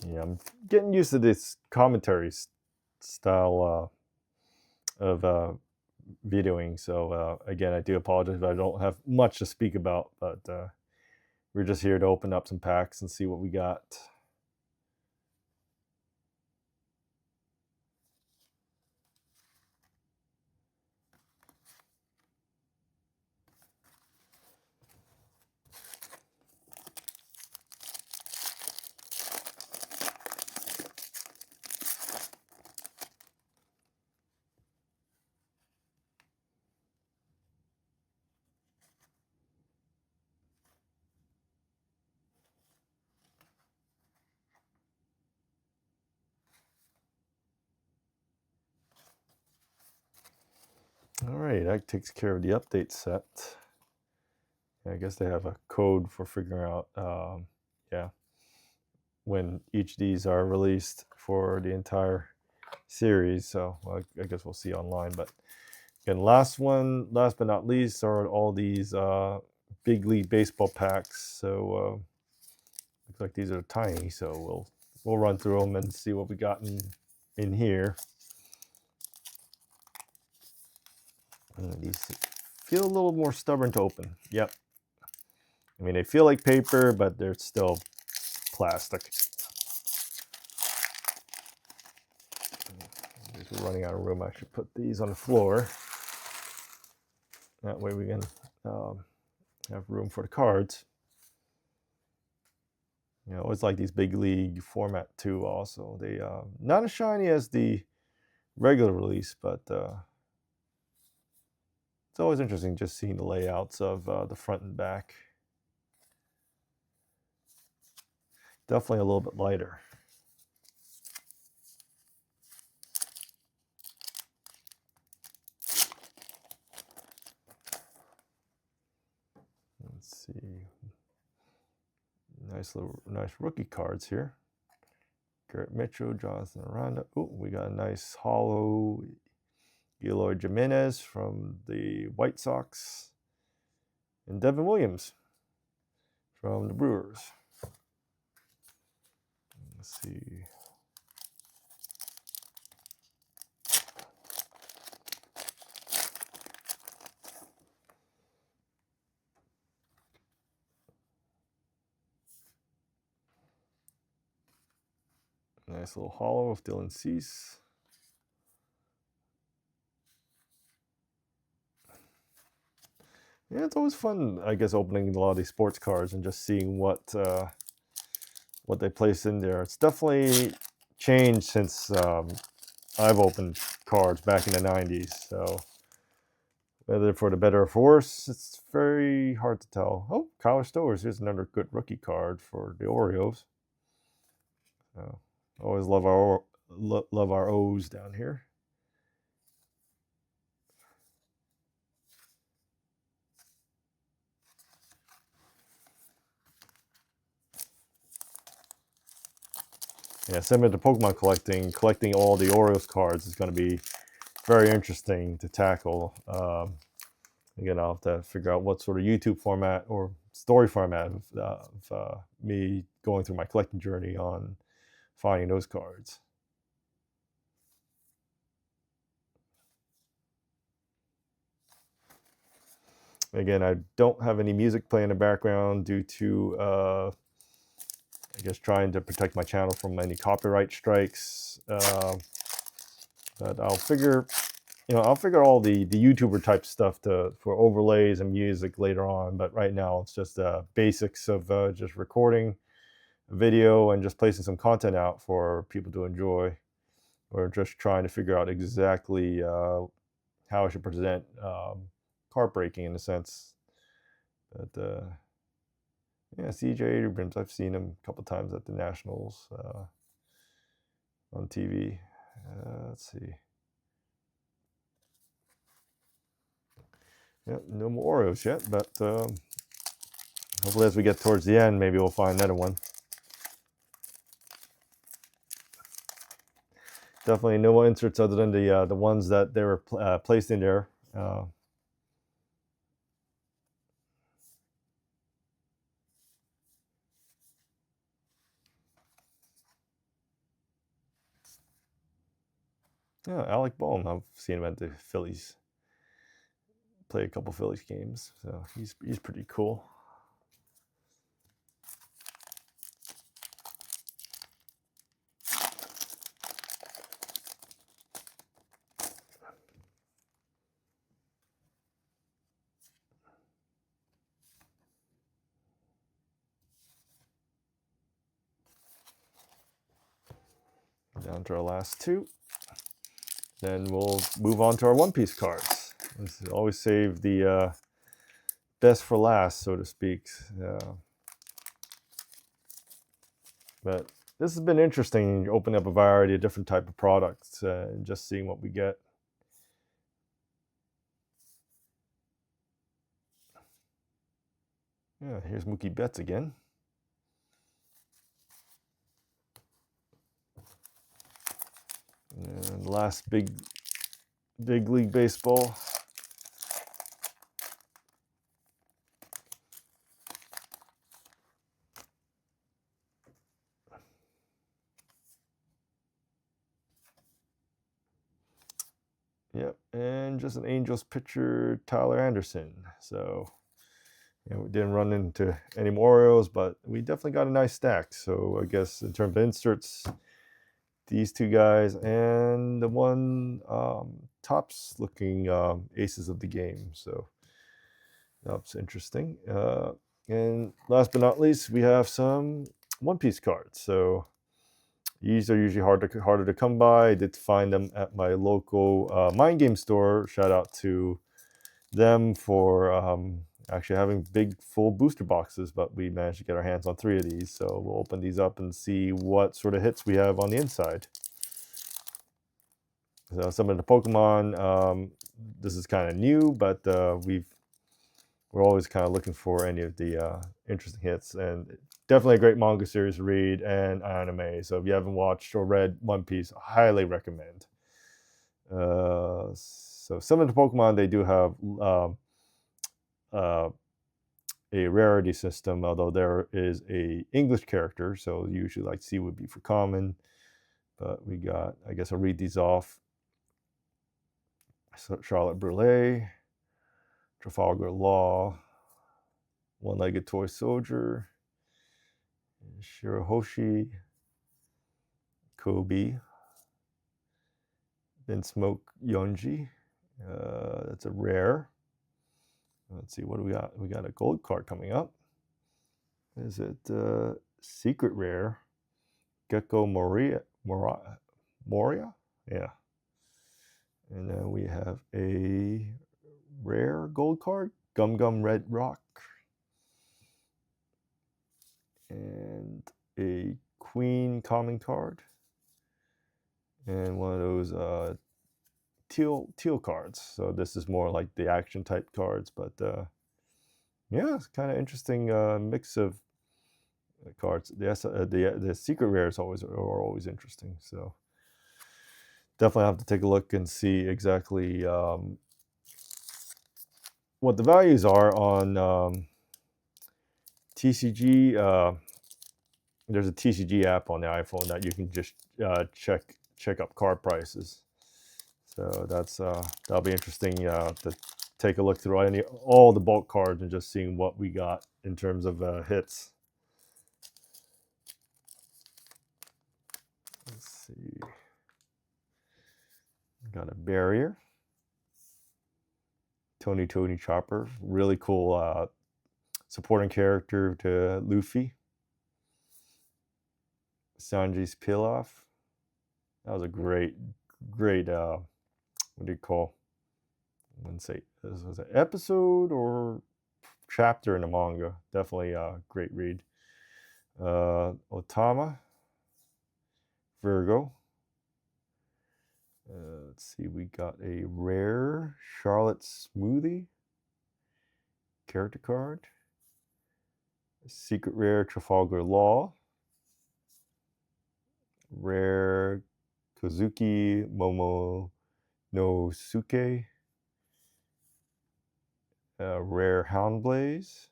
Yeah, I'm getting used to this commentary style of videoing. So again, I do apologize if I don't have much to speak about, but we're just here to open up some packs and see what we got. All right, that takes care of the update set. I guess they have a code for figuring out, yeah, when each of these are released for the entire series. So I guess we'll see online. But again, last but not least, are all these big league baseball packs. So looks like these are tiny. So we'll run through them and see what we got in here. These feel a little more stubborn to open. Yep. I mean, they feel like paper, but they're still plastic. We're running out of room. I should put these on the floor. That way we can have room for the cards. You know, I always like these big league format too. Also, they not as shiny as the regular release, but it's always interesting just seeing the layouts of the front and back. Definitely a little bit lighter. Let's see. Nice rookie cards here. Garrett Mitchell, Jonathan Aranda. Oh, we got a nice hollow Eloy Jimenez from the White Sox. And Devin Williams from the Brewers. Let's see. Nice little hollow of Dylan Cease. Yeah, it's always fun, I guess, opening a lot of these sports cards and just seeing what they place in there. It's definitely changed since I've opened cards back in the 90s. So whether for the better or for worse, it's very hard to tell. Oh, Kyler Stowers. Here's another good rookie card for the Orioles. Always love our O's down here. Yeah, similar to Pokemon collecting all the Orioles cards is going to be very interesting to tackle. Again, I'll have to figure out what sort of YouTube format or story format of me going through my collecting journey on finding those cards. Again, I don't have any music playing in the background due to, I guess, trying to protect my channel from any copyright strikes. But I'll figure all the YouTuber type stuff for overlays and music later on. But right now, it's just basics of just recording a video and just placing some content out for people to enjoy, or just trying to figure out exactly how I should present card breaking in a sense. But yeah, CJ Abrams, I've seen him a couple times at the Nationals on TV. Let's see. Yep, no more Oreos yet, but hopefully as we get towards the end, maybe we'll find another one. Definitely no more inserts other than the ones that they were placed in there. Yeah, Alec Bohm. I've seen him at the Phillies. Play a couple Phillies games, so he's pretty cool. Down to our last two. Then we'll move on to our One Piece cards. Let's always save the best for last, so to speak. But this has been interesting, opening up a variety of different type of products and just seeing what we get. Yeah, here's Mookie Betts again. And last big league baseball. Yep, and just an Angels pitcher, Tyler Anderson. So, you know, we didn't run into any more Orioles, but we definitely got a nice stack. So I guess in terms of inserts, these two guys and the one tops looking aces of the game. So that's interesting. And last but not least, we have some One Piece cards. So these are usually harder to come by. I did find them at my local mind game store. Shout out to them for actually having big full booster boxes, but we managed to get our hands on 3 of these. So we'll open these up and see what sort of hits we have on the inside. So some of the Pokemon, this is kind of new, but we're always kind of looking for any of the interesting hits, and definitely a great manga series to read and anime. So if you haven't watched or read One Piece, I highly recommend. So some of the Pokemon, they do have a rarity system, although there is a English character, so usually like C would be for common. But we got, I guess I'll read these off. So Charlotte Brulé, Trafalgar Law, One-Legged Toy Soldier, Shirahoshi, Kobe, Smoke Yonji. That's a rare. Let's see, what do we got? We got a gold card coming up. Is it secret rare? Gecko Moria? Yeah. And then we have a rare gold card, Gum Gum Red Rock. And a Queen common card. And one of those teal cards. So this is more like the action type cards, but yeah, it's kind of interesting mix of cards. The secret rares are always interesting. So definitely have to take a look and see exactly what the values are on TCG. There's a TCG app on the iPhone that you can just check up card prices. So that's that'll be interesting to take a look through all the bulk cards and just seeing what we got in terms of hits. Let's see. Got a barrier. Tony Chopper, really cool supporting character to Luffy. Sanji's Pilaf. That was a great what do you call? I wouldn't say this was an episode or chapter in the manga. Definitely a great read. Otama, Virgo. Let's see, we got a rare Charlotte Smoothie character card. A secret rare Trafalgar Law. Rare Kozuki Momonosuke. Rare Houndblaze.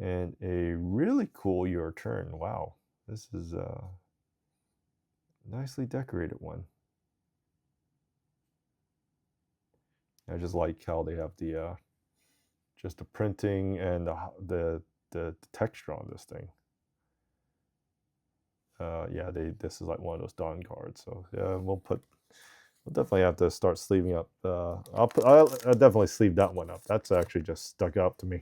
And a really cool Your Turn. Wow, this is a nicely decorated one. I just like how they have the just the printing and the texture on this thing. Yeah, this is like one of those Dawn cards. So yeah, we'll definitely have to start sleeving up. I'll definitely sleeve that one up. That's actually just stuck out to me.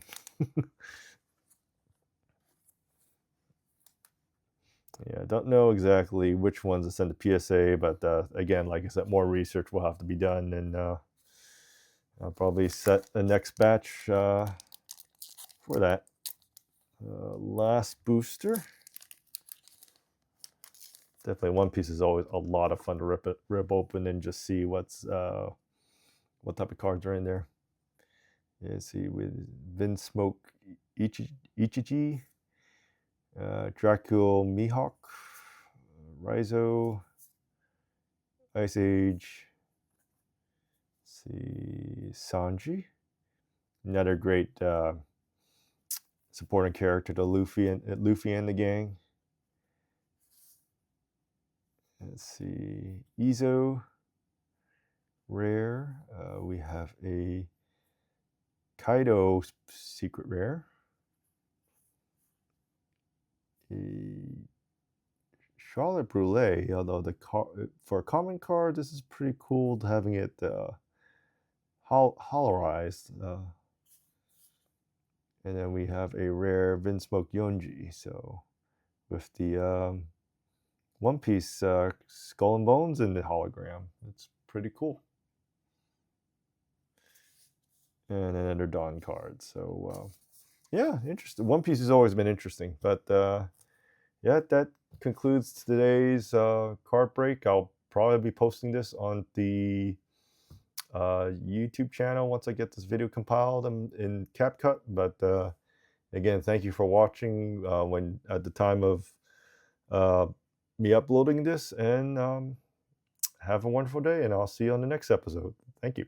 Yeah, I don't know exactly which ones to send to PSA, but again, like I said, more research will have to be done, and I'll probably set the next batch for that. Last booster. Definitely, One Piece is always a lot of fun to rip open and just see what type of cards are in there. Yeah, see with Vinsmoke Ichiji, Dracul Mihawk, Raizo, Ice Age. See Sanji, another great supporting character to Luffy and the gang. Let's see, Izo, rare. We have a Kaido secret rare, a Charlotte Brûlée. Although for a common card, this is pretty cool having it holorized. And then we have a rare Vinsmoke Yonji. So with the One Piece Skull and Bones in the hologram, it's pretty cool. And another Dawn card. So yeah, interesting. One Piece has always been interesting, but yeah, that concludes today's card break. I'll probably be posting this on the YouTube channel once I get this video compiled in CapCut. But again, thank you for watching when at the time of me uploading this, and have a wonderful day, and I'll see you on the next episode. Thank you.